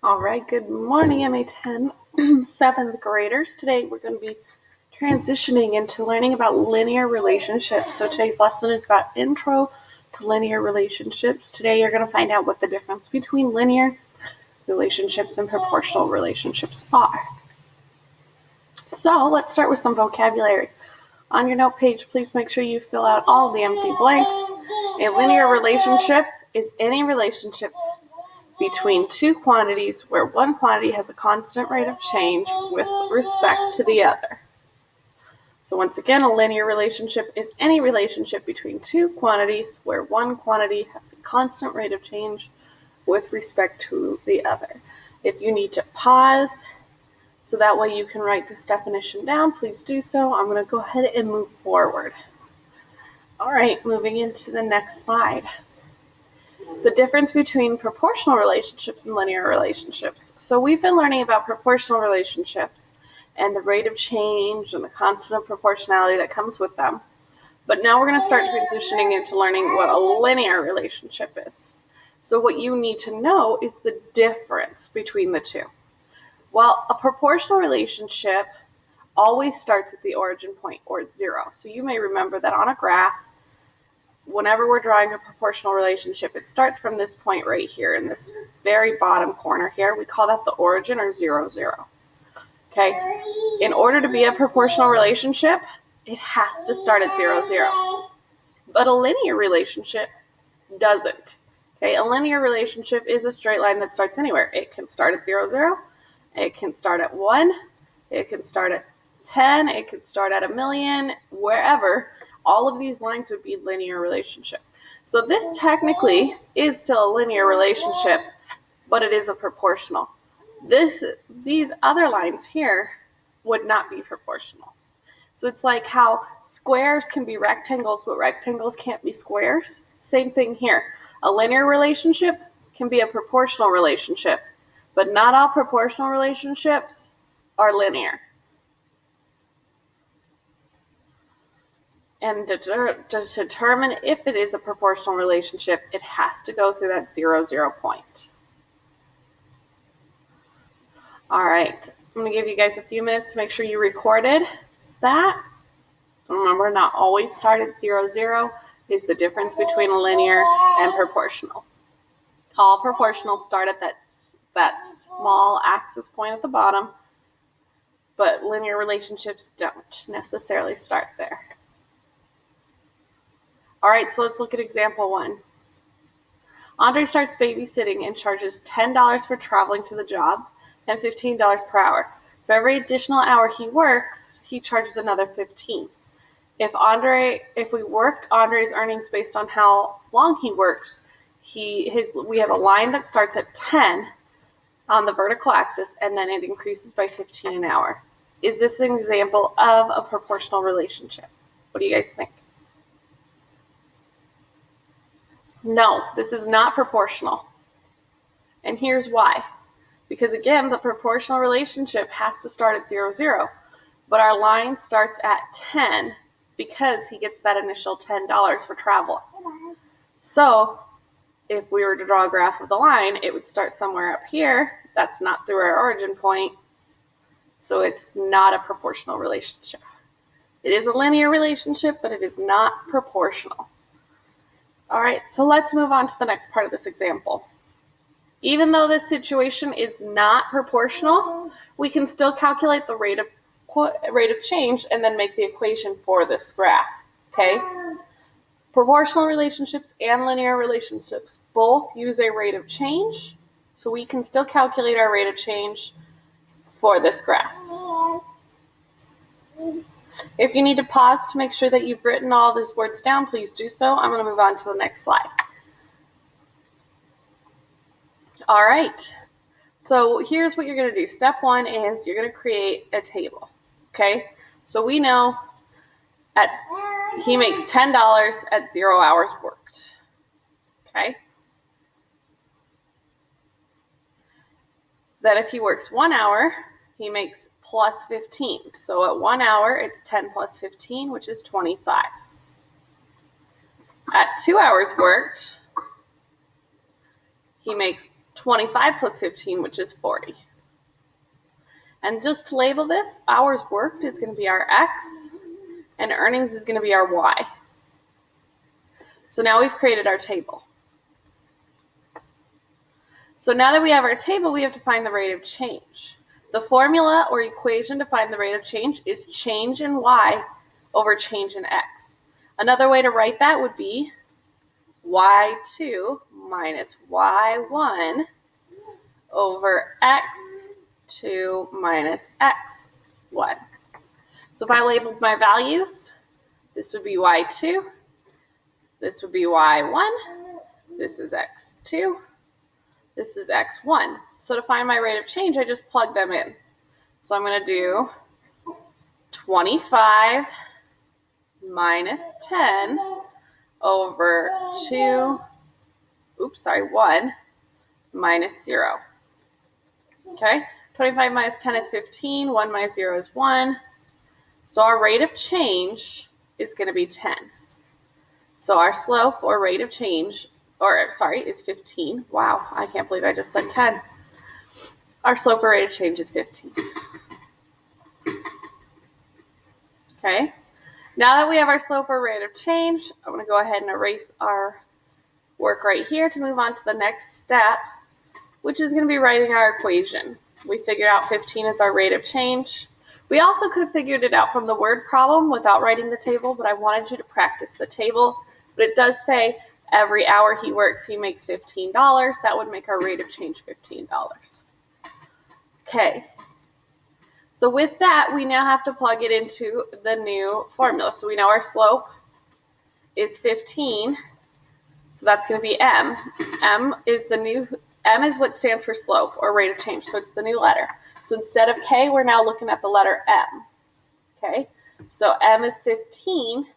All right, good morning, MA10 7th graders. Today we're going to be transitioning into learning about linear relationships. So today's lesson is about intro to linear relationships. Today you're going to find out what the difference between linear relationships and proportional relationships are. So let's start with some vocabulary. On your note page, please make sure you fill out all the empty blanks. A linear relationship is any relationship between two quantities where one quantity has a constant rate of change with respect to the other. So once again, a linear relationship is any relationship between two quantities where one quantity has a constant rate of change with respect to the other. If you need to pause so that way you can write this definition down, please do so. I'm going to go ahead and move forward. All right, moving into the next slide. The difference between proportional relationships and linear relationships. So we've been learning about proportional relationships and the rate of change and the constant of proportionality that comes with them. But now we're going to start transitioning into learning what a linear relationship is. So what you need to know is the difference between the two. Well, a proportional relationship always starts at the origin point, or at zero. So you may remember that on a graph, whenever we're drawing a proportional relationship, it starts from this point right here in this very bottom corner here. We call that the origin, or 0, 0. Okay? In order to be a proportional relationship, it has to start at 0, 0. But a linear relationship doesn't. Okay? A linear relationship is a straight line that starts anywhere. It can start at 0, 0. It can start at 1. It can start at 10. It can start at 1,000,000, wherever. All of these lines would be linear relationship. So this technically is still a linear relationship, but it is a proportional. These other lines here would not be proportional. So it's like how squares can be rectangles, but rectangles can't be squares. Same thing here. A linear relationship can be a proportional relationship, but not all proportional relationships are linear. And to determine if it is a proportional relationship, it has to go through that 0, 0 point. All right, I'm going to give you guys a few minutes to make sure you recorded that. Remember, not always start at 0, 0 is the difference between a linear and proportional. All proportionals start at that small axis point at the bottom, but linear relationships don't necessarily start there. All right, so let's look at example 1. Andre starts babysitting and charges $10 for traveling to the job and $15 per hour. For every additional hour he works, he charges another $15. If we worked Andre's earnings based on how long he works, we have a line that starts at 10 on the vertical axis, and then it increases by 15 an hour. Is this an example of a proportional relationship? What do you guys think? No, this is not proportional. And here's why. Because again, the proportional relationship has to start at 0, 0. But our line starts at 10 because he gets that initial $10 for travel. So if we were to draw a graph of the line, it would start somewhere up here. That's not through our origin point. So it's not a proportional relationship. It is a linear relationship, but it is not proportional. All right, so let's move on to the next part of this example. Even though this situation is not proportional, we can still calculate the rate of change and then make the equation for this graph, okay? Proportional relationships and linear relationships both use a rate of change, so we can still calculate our rate of change for this graph. If you need to pause to make sure that you've written all these words down, please do so. I'm going to move on to the next slide. All right. So here's what you're going to do. Step 1 is you're going to create a table. Okay? So we know he makes $10 at 0 hours worked. Okay? Then if he works 1 hour, he makes plus 15. So at 1 hour, it's 10 plus 15, which is 25. At 2 hours worked, he makes 25 plus 15, which is 40. And just to label this, hours worked is going to be our X, and earnings is going to be our Y. So now we've created our table. So now that we have our table, we have to find the rate of change. The formula or equation to find the rate of change is change in Y over change in X. Another way to write that would be Y2 minus Y1 over X2 minus X1. So if I labeled my values, this would be Y2, this would be Y1, this is X2, this is X1. So to find my rate of change, I just plug them in. So I'm going to do 25 minus 10 over 1 minus 0. Okay, 25 minus 10 is 15, 1 minus 0 is 1. So our rate of change is going to be 10. So our slope or rate of change, is 15. Wow, I can't believe I just said 10. Our slope or rate of change is 15. Okay, now that we have our slope or rate of change, I'm going to go ahead and erase our work right here to move on to the next step, which is going to be writing our equation. We figured out 15 is our rate of change. We also could have figured it out from the word problem without writing the table, but I wanted you to practice the table. But it does say every hour he works, he makes $15. That would make our rate of change $15. Okay. So with that, we now have to plug it into the new formula. So we know our slope is 15. So that's going to be M. M is what stands for slope or rate of change. So it's the new letter. So instead of K, we're now looking at the letter M. Okay, so M is 15.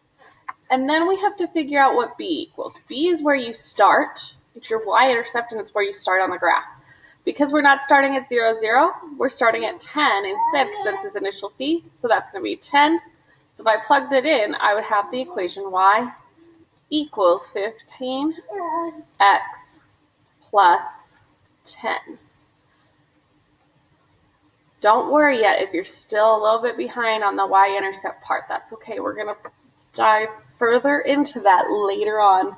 And then we have to figure out what B equals. B is where you start. It's your y-intercept, and it's where you start on the graph. Because we're not starting at 0, 0, we're starting at 10 instead, because that's his initial fee. So that's going to be 10. So if I plugged it in, I would have the equation y equals 15x plus 10. Don't worry yet if you're still a little bit behind on the y-intercept part. That's okay. We're going to dive further into that later on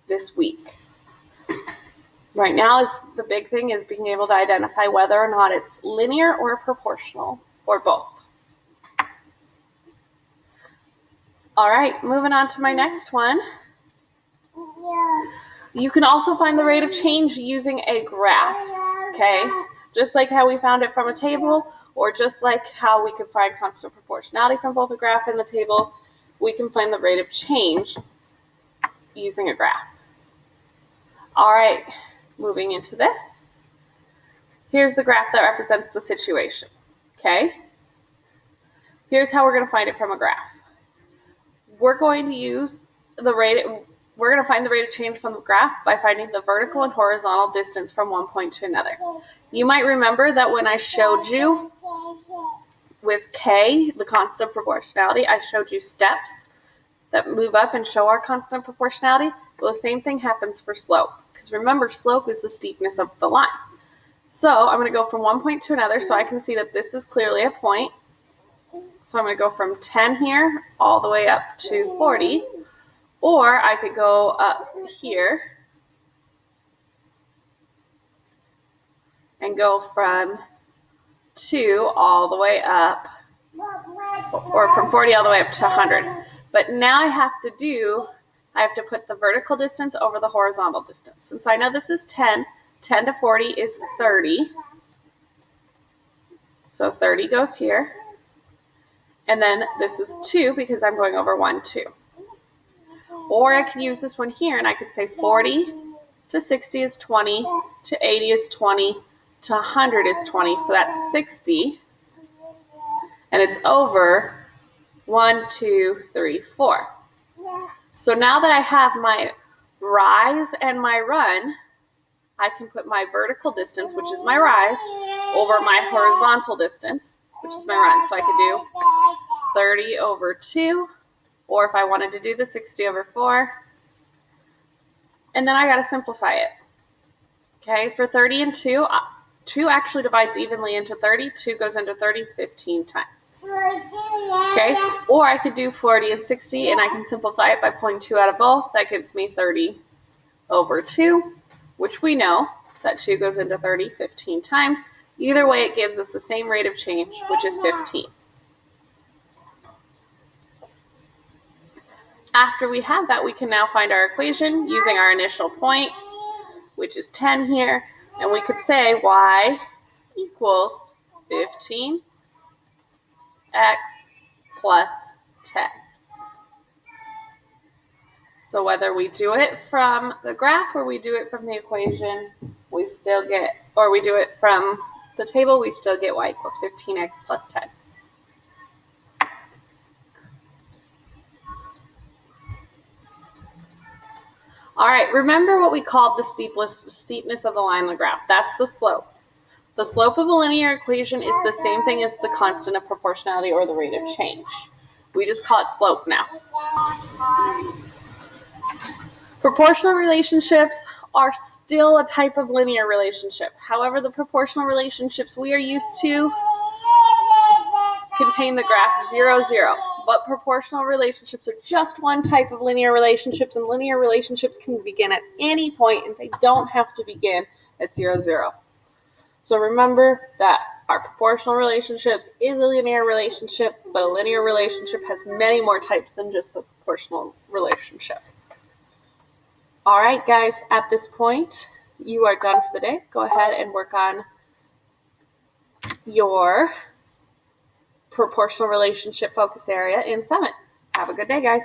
this week. Right now, the big thing is being able to identify whether or not it's linear or proportional or both. All right, moving on to my next one. You can also find the rate of change using a graph, okay? Just like how we found it from a table, or just like how we could find constant proportionality from both a graph and the table, we can find the rate of change using a graph. All right, moving into this. Here's the graph that represents the situation, okay? Here's how we're going to find it from a graph. We're going to use we're going to find the rate of change from the graph by finding the vertical and horizontal distance from one point to another. You might remember that when I showed you with K, the constant proportionality, I showed you steps that move up and show our constant proportionality. Well, the same thing happens for slope, because remember, slope is the steepness of the line. So I'm going to go from one point to another, so I can see that this is clearly a point. So I'm going to go from 10 here all the way up to 40. Or I could go up here and go from 2 all the way up, or from 40 all the way up to 100. But now I have to put the vertical distance over the horizontal distance. Since I know this is 10, 10 to 40 is 30. So 30 goes here. And then this is 2 because I'm going over 1, 2. Or I could use this one here, and I could say 40 to 60 is 20, to 80 is 20, to 100 is 20. So that's 60. And it's over 1, 2, 3, 4. So now that I have my rise and my run, I can put my vertical distance, which is my rise, over my horizontal distance, which is my run. So I could do 30 over 2. Or if I wanted to do the 60 over 4. And then I got to simplify it. Okay, for 30 and 2, 2 actually divides evenly into 30. 2 goes into 30 15 times. Okay, or I could do 40 and 60, and I can simplify it by pulling 2 out of both. That gives me 30 over 2, which we know that 2 goes into 30 15 times. Either way, it gives us the same rate of change, which is 15. After we have that, we can now find our equation using our initial point, which is 10 here, and we could say y equals 15x plus 10. So whether we do it from the graph or we do it from the equation, we still get, or we do it from the table, we still get y equals 15x plus 10. All right, remember what we called the steepness of the line on the graph. That's the slope. The slope of a linear equation is the same thing as the constant of proportionality or the rate of change. We just call it slope now. Proportional relationships are still a type of linear relationship. However, the proportional relationships we are used to contain the graph 0, 0. But proportional relationships are just one type of linear relationships, and linear relationships can begin at any point, and they don't have to begin at 0, 0. So remember that our proportional relationships is a linear relationship, but a linear relationship has many more types than just the proportional relationship. All right, guys, at this point, you are done for the day. Go ahead and work on your proportional relationship focus area in Summit. Have a good day, guys.